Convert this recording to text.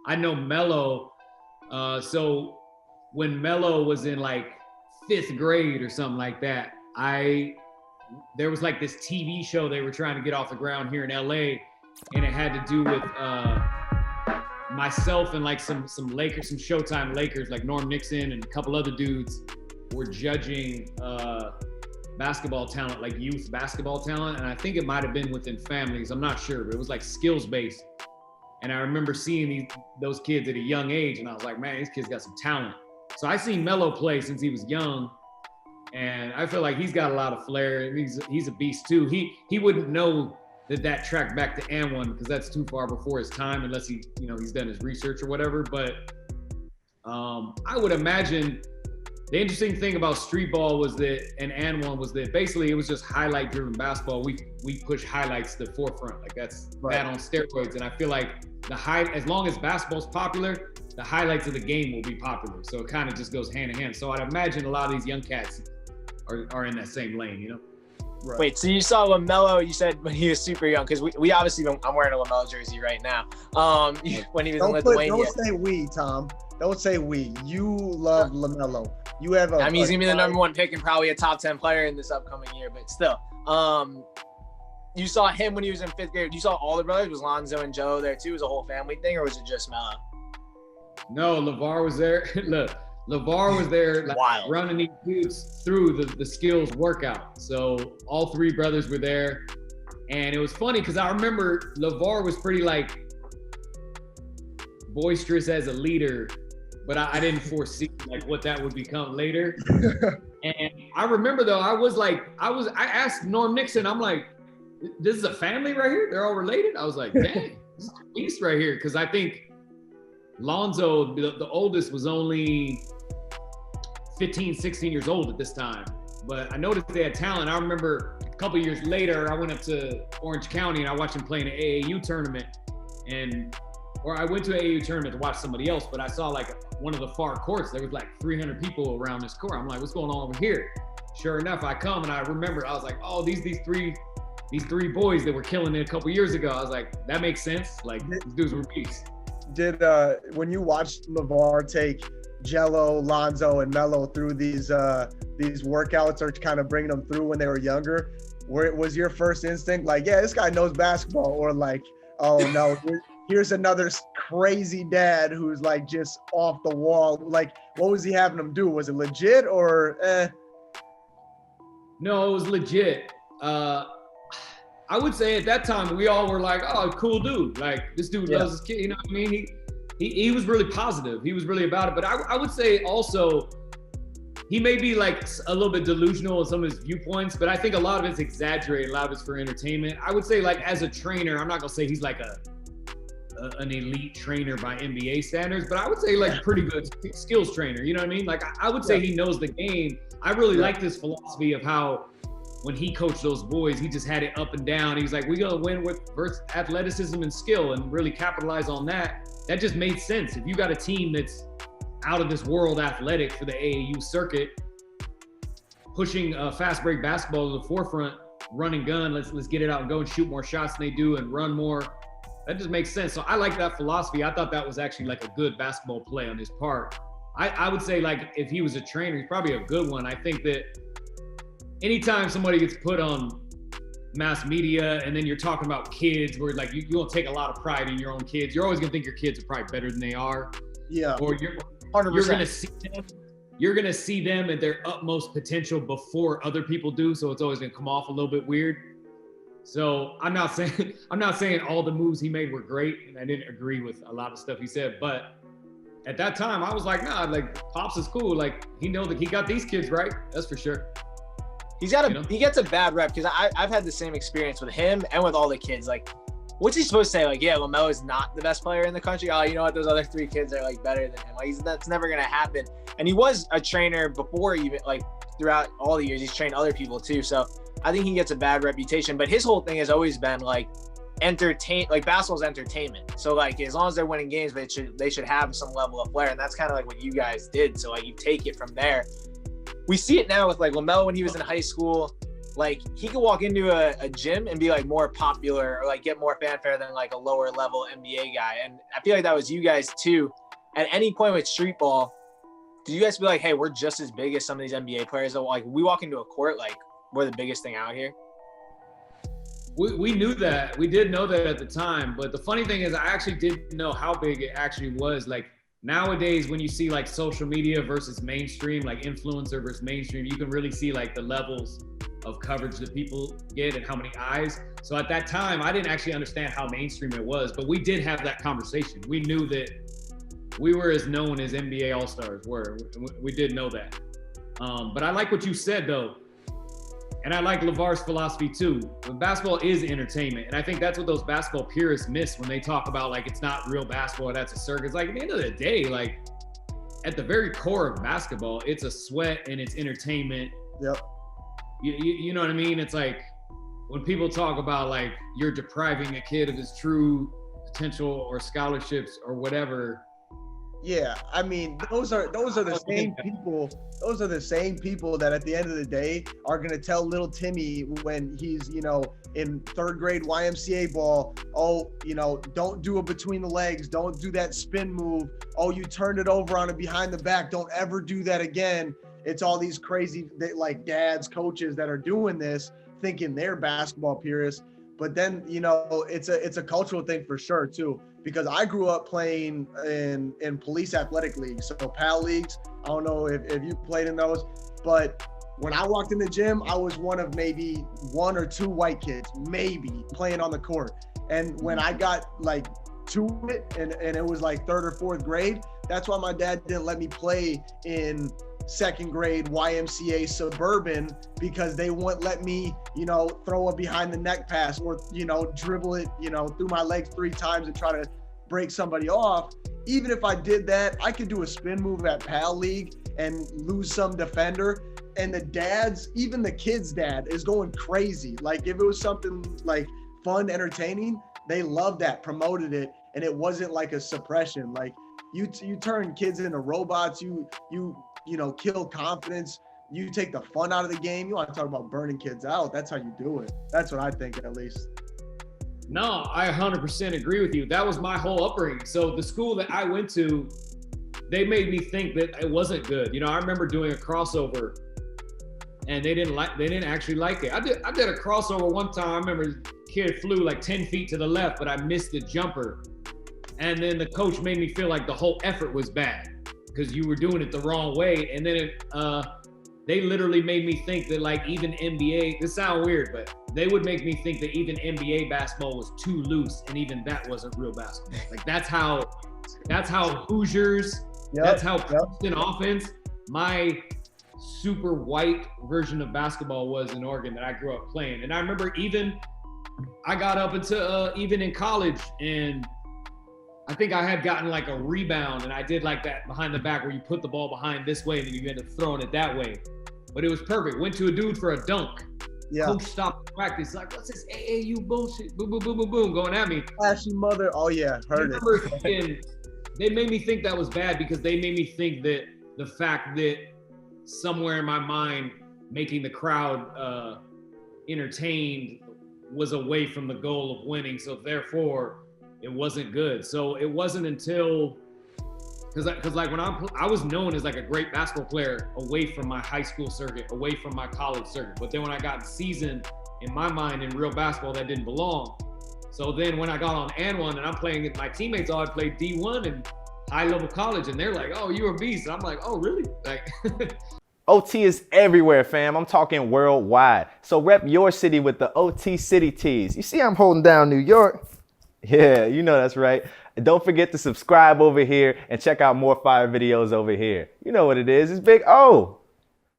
I know Melo. So when Melo was in like 5th grade or something like that, there was like this TV show they were trying to get off the ground here in LA, and it had to do with myself and like some Lakers, some Showtime Lakers, like Norm Nixon and a couple other dudes were judging basketball talent, like youth basketball talent. And I think it might've been within families. I'm not sure, but it was like skills based. And I remember seeing those kids at a young age, and I was like, man, these kids got some talent. So I seen Melo play since he was young, and I feel like he's got a lot of flair. He's a beast too. He wouldn't know that tracked back to AND1 because that's too far before his time, unless he's done his research or whatever. But I would imagine the interesting thing about Streetball was that, and AND1 was that basically it was just highlight driven basketball. We push highlights to the forefront, like that's that on steroids. And I feel like as long as basketball's popular, the highlights of the game will be popular. So it kind of just goes hand in hand. So I'd imagine a lot of these young cats are in that same lane, Right. Wait, so you saw LaMelo, you said when he was super young, because we obviously I'm wearing a LaMelo jersey right now. When he was in Lithuania. Don't say we, Tom. Don't say we. You love LaMelo. You have he's going to be the number 1 pick and probably a top 10 player in this upcoming year, but still. You saw him when he was in 5th grade. You saw all the brothers? Was Lonzo and Gelo there too? Was it a whole family thing, or was it just Melo? No, LaVar was there. Look, LaVar was there like, running these dudes through the skills workout. So all 3 brothers were there. And it was funny because I remember LaVar was pretty like boisterous as a leader, but I didn't foresee like what that would become later. And I remember though, I asked Norm Nixon, I'm like, this is a family right here? They're all related? I was like, dang, this is a beast right here. Cause I think Lonzo, the oldest, was only 15, 16 years old at this time. But I noticed they had talent. I remember a couple years later, I went up to Orange County and I watched him play in an AAU tournament. Or I went to an AAU tournament to watch somebody else, but I saw like one of the far courts. There was like 300 people around this court. I'm like, what's going on over here? Sure enough, I come and I remember, I was like, oh, these three boys that were killing it a couple years ago. I was like, that makes sense. Like, these dudes were beasts. Did when you watched LaVar take Gelo, Lonzo, and Melo through these workouts, or kind of bringing them through when they were younger, was your first instinct like, yeah, this guy knows basketball, or like, oh no, here's another crazy dad who's like just off the wall? Like, what was he having them do? Was it legit or eh? No, it was legit. I would say at that time we all were like, oh, cool dude. Like, this dude loves his kid. You know what I mean? He was really positive. He was really about it. But I would say also, he may be like a little bit delusional in some of his viewpoints, but I think a lot of it's exaggerated. A lot of it's for entertainment. I would say, like, as a trainer, I'm not gonna say he's like an elite trainer by NBA standards, but I would say like pretty good skills trainer. You know what I mean? Like, I would say he knows the game. I really like this philosophy of how, when he coached those boys, he just had it up and down. He was like, we're going to win with athleticism and skill and really capitalize on that. That just made sense. If you got a team that's out of this world athletic for the AAU circuit, pushing fast break basketball to the forefront, run and gun, let's get it out and go and shoot more shots than they do and run more. That just makes sense. So I like that philosophy. I thought that was actually like a good basketball play on his part. I would say, like, if he was a trainer, he's probably a good one. I think that anytime somebody gets put on mass media and then you're talking about kids where like you don't take a lot of pride in your own kids, you're always gonna think your kids are probably better than they are. Yeah. Or you're gonna see them at their utmost potential before other people do. So it's always gonna come off a little bit weird. So I'm not saying all the moves he made were great, and I didn't agree with a lot of stuff he said, but at that time I was like, nah, like, Pops is cool. Like, he knows that he got these kids right. That's for sure. He gets a bad rep because I've had the same experience with him and with all the kids. Like, what's he supposed to say? Like, yeah, LaMelo is not the best player in the country. Oh, you know what? Those other 3 kids are like better than him. Like, that's never gonna happen. And he was a trainer before, even like throughout all the years. He's trained other people too. So I think he gets a bad reputation. But his whole thing has always been like basketball's entertainment. So like, as long as they're winning games, they should have some level of flair. And that's kind of like what you guys did. So like, you take it from there. We see it now with like LaMelo when he was in high school. like he could walk into a gym and be like more popular or like get more fanfare than like a lower level NBA guy. And I feel like that was you guys too. At any point with Streetball, did you guys be like, hey, we're just as big as some of these NBA players? So like we walk into a court, like we're the biggest thing out here. We knew that. We did know that at the time. But the funny thing is I actually didn't know how big it actually was. Like nowadays, when you see like social media versus mainstream, like influencer versus mainstream, you can really see like the levels of coverage that people get and how many eyes. So at that time, I didn't actually understand how mainstream it was, but we did have that conversation. We knew that we were as known as NBA All-Stars were. We did know that. But I like what you said though. And I like LaVar's philosophy too. Basketball is entertainment. And I think that's what those basketball purists miss when they talk about like, it's not real basketball, that's a circus. Like at the end of the day, like at the very core of basketball, it's a sweat and it's entertainment. Yep. You know what I mean? It's like when people talk about like, you're depriving a kid of his true potential or scholarships or whatever. Yeah, I mean, those are the same people. Those are the same people that at the end of the day are gonna tell little Timmy when he's, you know, in third grade YMCA ball, oh, you know, don't do it between the legs, don't do that spin move. Oh, you turned it over on it behind the back, don't ever do that again. It's all these crazy like dads, coaches that are doing this, thinking they're basketball purists. But then, you know, it's a cultural thing for sure too. Because I grew up playing in police athletic leagues, so PAL leagues. I don't know if you played in those, but when I walked in the gym, I was one of maybe one or two white kids, maybe, playing on the court. And when I got like to it, and it was like third or fourth grade, that's why my dad didn't let me play in second grade YMCA suburban, because they wouldn't let me, you know, throw a behind the neck pass or, you know, dribble it, you know, through my legs 3 times and try to break somebody off. Even if I did that, I could do a spin move at PAL League and lose some defender. And the dads, even the kid's dad, is going crazy. Like if it was something like fun, entertaining, they loved that, promoted it, and it wasn't like a suppression. Like you turn kids into robots, you know, kill confidence, you take the fun out of the game. You want to talk about burning kids out, that's how you do it. That's what I think, at least. No, I 100% agree with you. That was my whole upbringing. So the school that I went to, they made me think that it wasn't good. You know, I remember doing a crossover and they didn't actually like it. I did a crossover one time. I remember a kid flew like 10 feet to the left, but I missed the jumper. And then the coach made me feel like the whole effort was bad because you were doing it the wrong way. And then they literally made me think that like even NBA, this sounds weird, but they would make me think that even NBA basketball was too loose and even that wasn't real basketball. Like that's how Hoosiers, that's how Princeton offense, my super white version of basketball was in Oregon that I grew up playing. And I remember I got up into even in college, and I think I had gotten like a rebound, and I did like that behind the back where you put the ball behind this way and then you end up throwing it that way. But it was perfect. Went to a dude for a dunk. Yeah. Coach stopped practice. Like, what's this AAU bullshit? Boom, boom, boom, boom, boom, going at me. Flashy mother. Oh yeah, heard it. They made me think that was bad because they made me think that the fact that somewhere in my mind, making the crowd entertained was away from the goal of winning. So therefore, it wasn't good. So it wasn't until, because like when I was known as like a great basketball player away from my high school circuit, away from my college circuit. But then when I got seasoned in my mind in real basketball, that didn't belong. So then when I got on AND1 and I'm playing with my teammates, all I played D1 and high level college, and they're like, "Oh, you're a beast." And I'm like, "Oh, really?" Like. OT is everywhere, fam. I'm talking worldwide. So rep your city with the OT City Tees. You see I'm holding down New York? Yeah, you know that's right. And don't forget to subscribe over here and check out more fire videos over here. You know what it is. It's Big O.